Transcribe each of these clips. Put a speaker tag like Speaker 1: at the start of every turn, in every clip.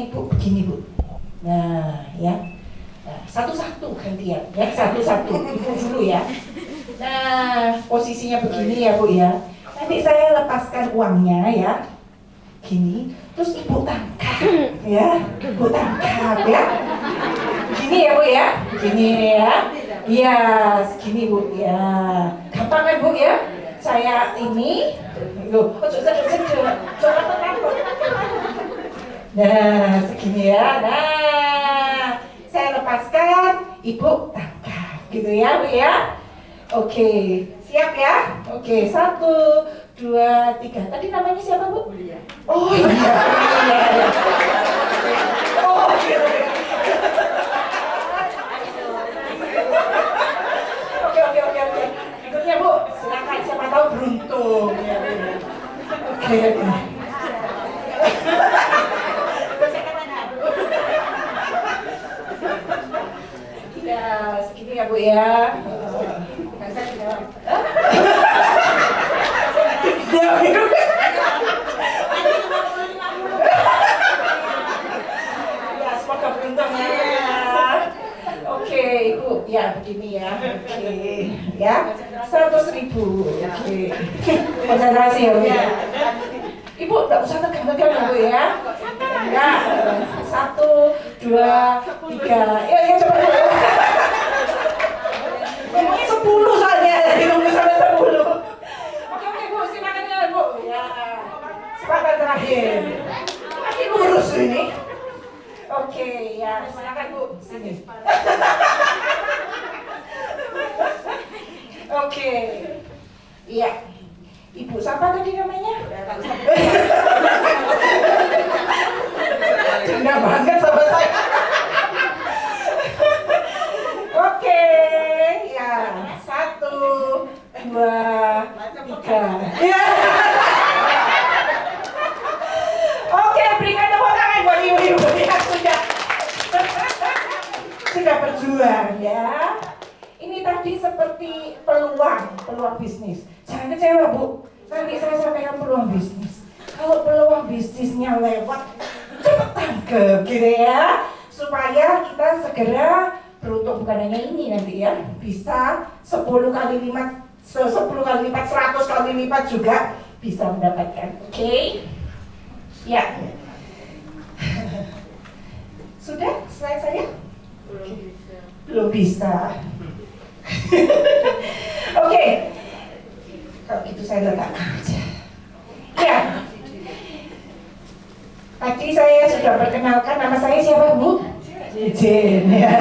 Speaker 1: Ibu begini Bu. Nah ya, nah, satu-satu gantian ya, satu-satu Ibu dulu ya. Nah posisinya begini ya Bu ya. Nanti saya lepaskan uangnya ya, gini, terus Ibu tangkap ya, Ibu tangkap ya. Gini ya Bu ya, gini ya. Iya, segini Bu ya. Gampang kan Bu ya? Saya ini, loh, jangan takut. Nah, segini ya. Nah, saya lepaskan, Ibu tangkap, gitu ya Bu ya. Oke, siap ya? Oke, 1, 2, 3. Tadi namanya siapa Bu? Bulia. Oh iya, iya. Oh iya. Oke. Berikutnya Bu, silakan, siapa tahu beruntung. Oke. Ya, segini ya Bu ya. Ya, semoga beruntung ya. Oke, Ibu, ya begini ya. Oke, ya. 100.000. Oke. Konsentrasi ya Bu ya. Ibu nggak usah tegang-tegang ya Bu ya. Enggak. 1, 2, 3. Ya coba dulu. Ngomongnya 10 soalnya, ditunggu sampai 10. Oke Bu, silakan ya Bu. Ya. Sepakat terakhir. Masih lurus ini. Oke, ya silakan Bu. Sini. Oke. Iya. Ibu siapa tadi namanya? Canda banget sama saya. Oke, ya 1, 2, 3. Ya. Oke, berikan tepuk tangan buat ibu-ibu yang sudah berjuang ya. Ini tadi seperti peluang bisnis. Jangan kecewa Bu. Nanti saya sampaikan peluang bisnis. Kalau peluang bisnisnya lewat, cepat tangkep gitu ya. Supaya kita segera beruntung, bukan hanya ini nanti ya, bisa 10 kali lipat, 100 kali lipat juga bisa mendapatkan. Oke? Ya. Sudah slide saya? Belum bisa. Oke. Kalau gitu saya letakkan aja. Ya. Tadi saya sudah perkenalkan nama saya siapa Bu? Jin ya.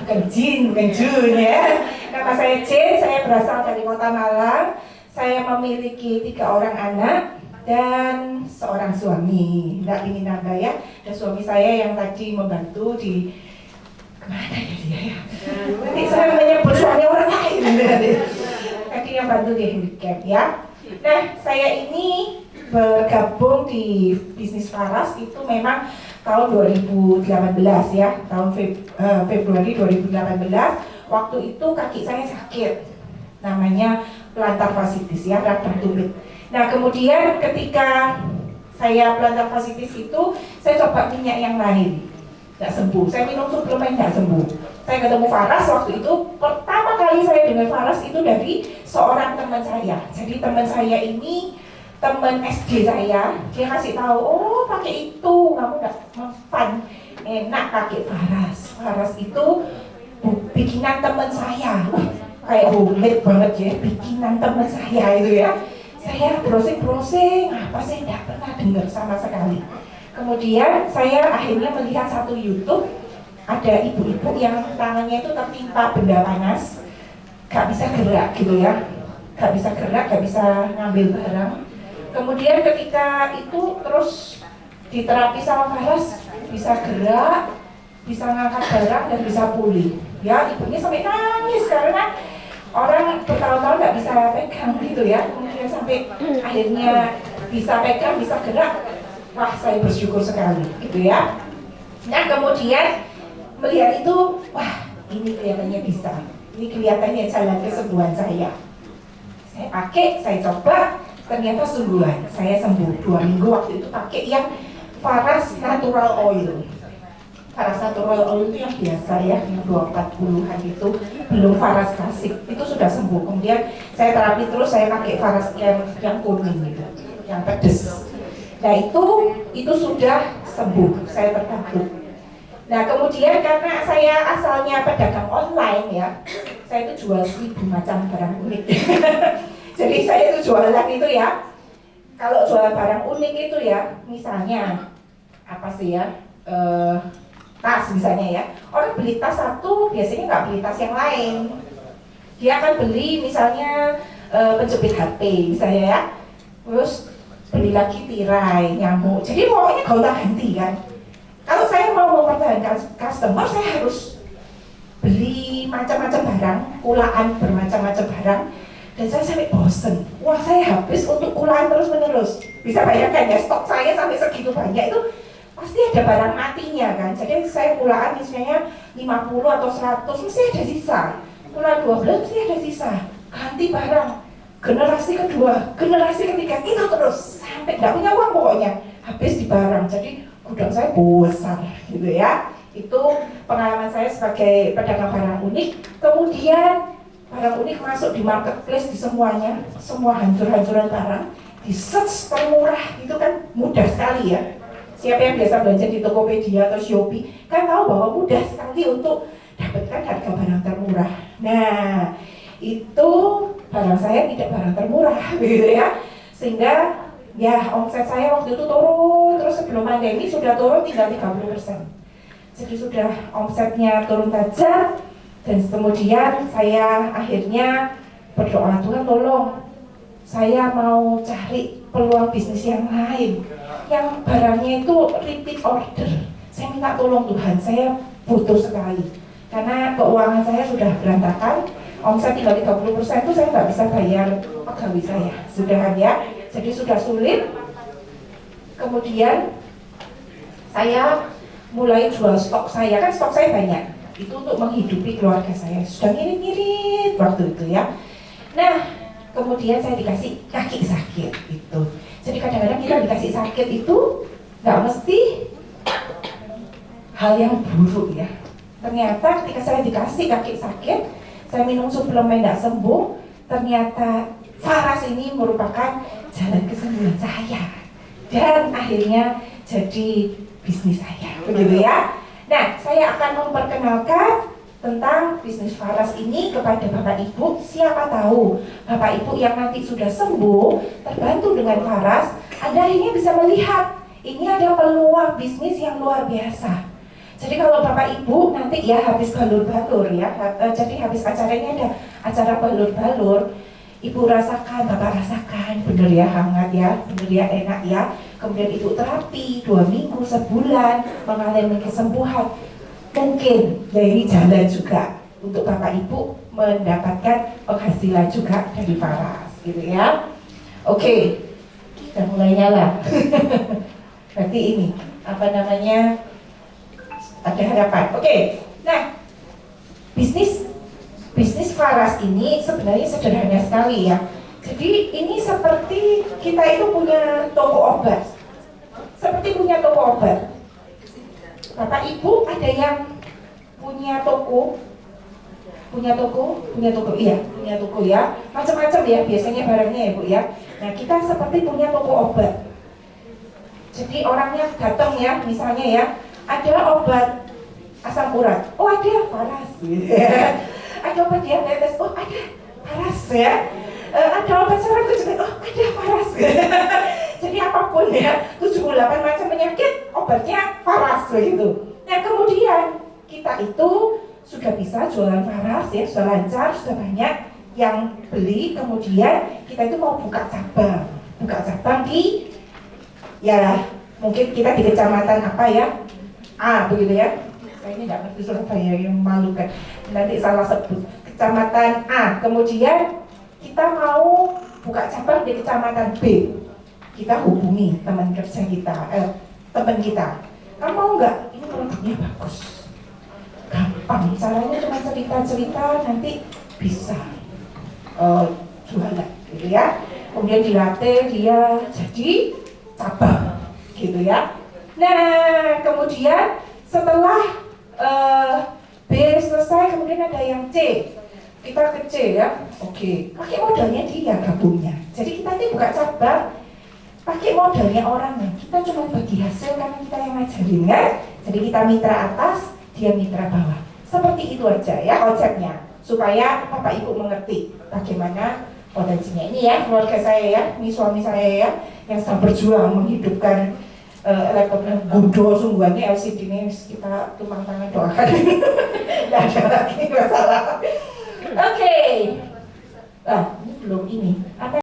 Speaker 1: Bukan Jin, bukan Jun ya. Nama saya Jin, saya berasal dari Kota Malang. Saya memiliki 3 orang anak dan seorang suami. Nggak ingin nambah ya. Dan suami saya yang tadi membantu di kemana ya dia ya? Nanti saya menyebut suami orang lain. Tadi yang bantu di handicap ya. Nah, saya ini bergabung di bisnis Faras itu memang tahun 2018 ya, tahun Februari 2018. Waktu itu kaki saya sakit, namanya plantar fasciitis ya, radang tumit. Nah kemudian ketika saya plantar fasciitis itu, saya coba minyak yang lain, nggak sembuh. Saya minum suplemen nggak sembuh. Saya ketemu Faras waktu itu, pertama kali saya dengar Faras itu dari seorang teman saya. Jadi teman saya ini teman SD saya, dia kasih tahu, oh pakai itu, kamu nggak mempan, enak pakai Faras. Faras itu bikinan teman saya, kayak homemade banget ya, bikinan teman saya itu ya. Saya browsing, apa saya nggak pernah dengar sama sekali. Kemudian saya akhirnya melihat satu YouTube, ada ibu-ibu yang tangannya itu tertimpa benda panas, nggak bisa gerak gitu ya, nggak bisa gerak, nggak bisa ngambil barang. Kemudian ketika itu terus diterapi sama Faras, bisa gerak, bisa ngangkat barang dan bisa pulih. Ya, ibunya sampai nangis karena orang bertahun-tahun nggak bisa pegang gitu ya. Kemudian sampai akhirnya bisa pegang, bisa gerak. Wah, saya bersyukur sekali gitu ya. Nah, kemudian melihat itu, wah, ini kelihatannya bisa. Ini kelihatannya jalan kesembuhan saya. Saya pakai, saya coba. Ternyata sungguhan, saya sembuh 2 minggu waktu itu pakai yang Faras Natural Oil. Faras Natural Oil itu yang biasa ya, yang 240-an itu, belum Faras Klasik, itu sudah sembuh. Kemudian saya terapi terus, saya pakai Faras yang kuning gitu, yang pedes. Nah itu sudah sembuh, saya terbantu. Nah kemudian karena saya asalnya pedagang online ya, saya itu jual 1000 macam barang unik. Jadi saya itu jualan itu ya, kalau jual barang unik itu ya, misalnya apa sih ya, tas misalnya ya, orang beli tas satu biasanya nggak beli tas yang lain, dia akan beli misalnya penjepit HP misalnya ya, terus beli lagi tirai, nyamuk, jadi pokoknya gonta-ganti kan. Kalau saya mau mempertahankan customer, saya harus beli macam-macam barang, kulaan bermacam-macam barang, dan saya sampai bosen. Wah, saya habis untuk kulaan terus-menerus. Bisa bayangkan ya, stok saya sampai segitu banyak itu pasti ada barang matinya kan. Jadi saya kulaan misalnya 50 atau 100, mesti ada sisa. Kulaan 12 mesti ada sisa. Ganti barang, generasi kedua, generasi ketiga, itu terus sampai nggak punya uang pokoknya, habis di barang. Jadi gudang saya besar gitu ya. Itu pengalaman saya sebagai pedagang barang unik. Kemudian barang unik masuk di marketplace, di semuanya, semua hancur-hancuran barang, di search termurah, itu kan mudah sekali ya. Siapa yang biasa belanja di Tokopedia atau Shopee kan tahu bahwa mudah sekali untuk dapatkan harga barang termurah. Nah itu barang saya tidak barang termurah gitu ya, sehingga ya omset saya waktu itu turun, terus sebelum pandemi sudah turun tinggal 30%. Jadi sudah omsetnya turun tajam, dan kemudian saya akhirnya berdoa, Tuhan tolong, saya mau cari peluang bisnis yang lain, yang barangnya itu repeat order. Saya minta tolong Tuhan, saya butuh sekali, karena keuangan saya sudah berantakan, omset tinggal 30% itu saya nggak bisa bayar pegawai saya, sudah ya. Jadi sudah sulit. Kemudian saya mulai jual stok saya, kan stok saya banyak, itu untuk menghidupi keluarga saya, sudah ngirit-ngirit waktu itu ya. Nah kemudian saya dikasih kaki sakit itu. Jadi kadang-kadang kita dikasih sakit itu nggak mesti hal yang buruk ya. Ternyata ketika saya dikasih kaki sakit, saya minum suplemen nggak sembuh, ternyata Faras ini merupakan jalan kesembuhan saya, dan akhirnya jadi bisnis saya, begitu ya. Nah, saya akan memperkenalkan tentang bisnis Faras ini kepada Bapak Ibu. Siapa tahu Bapak Ibu yang nanti sudah sembuh, terbantu dengan Faras, Anda akhirnya bisa melihat ini ada peluang bisnis yang luar biasa. Jadi kalau Bapak Ibu nanti ya habis balur-balur ya, jadi habis acara ini ada acara balur-balur, Ibu rasakan, Bapak rasakan, bener ya hangat ya, bener ya enak ya. Kemudian Ibu terapi 2 minggu, sebulan, mengalami kesembuhan. Mungkin ya ini jalan juga untuk Bapak Ibu mendapatkan penghasilan juga dari Faras, gitu ya. Oke, kita mulai nyala. Berarti ini, apa namanya, ada harapan. Oke, nah, bisnis Faras ini sebenarnya sederhana sekali ya. Jadi ini seperti kita itu punya toko obat. Seperti punya toko obat. Bapak Ibu ada yang punya toko? Punya toko ya. Macam-macam ya biasanya barangnya ya Bu ya. Nah, kita seperti punya toko obat. Jadi orangnya datang ya, misalnya ya, ada obat asam urat. Oh, ada Faras. Ada obat diabetes, oh ada Faras ya. Ada obat saraf kejepit, oh ada Faras. Jadi apapun ya, 78 macam penyakit obatnya Faras begitu. Nah kemudian kita itu sudah bisa jualan Faras ya, sudah lancar, sudah banyak yang beli. Kemudian kita itu mau buka cabang di ya mungkin kita di kecamatan apa ya, begitu ya. Saya ini nggak ngerti Surabaya, yang memalukan, nanti salah sebut. Kecamatan A, kemudian kita mau buka cabang di kecamatan B, kita hubungi teman kerja kita, teman kita, kamu mau nggak? Ini produknya bagus, gampang, caranya cuma cerita-cerita, nanti bisa jualan, gitu ya. Kemudian dilatih dia jadi cabang, gitu ya. Nah, kemudian setelah B selesai, kemudian ada yang C. Kita ke C ya. Oke, pakai modalnya dia gabungnya. Jadi kita ini buka cabang, pakai modalnya orangnya. Kita cuma bagi hasil karena kita yang ngajarin kan. Jadi kita mitra atas, dia mitra bawah. Seperti itu aja ya konsepnya, supaya Bapak Ibu mengerti bagaimana potensinya. Ini ya keluarga saya ya, ini suami saya ya, yang sedang berjuang menghidupkan laptopnya Gundo sungguhannya LCD ini, kita tumpang tangan doakan. Tidak ada lagi masalah. Oke. Nah, ini belum ini. Apa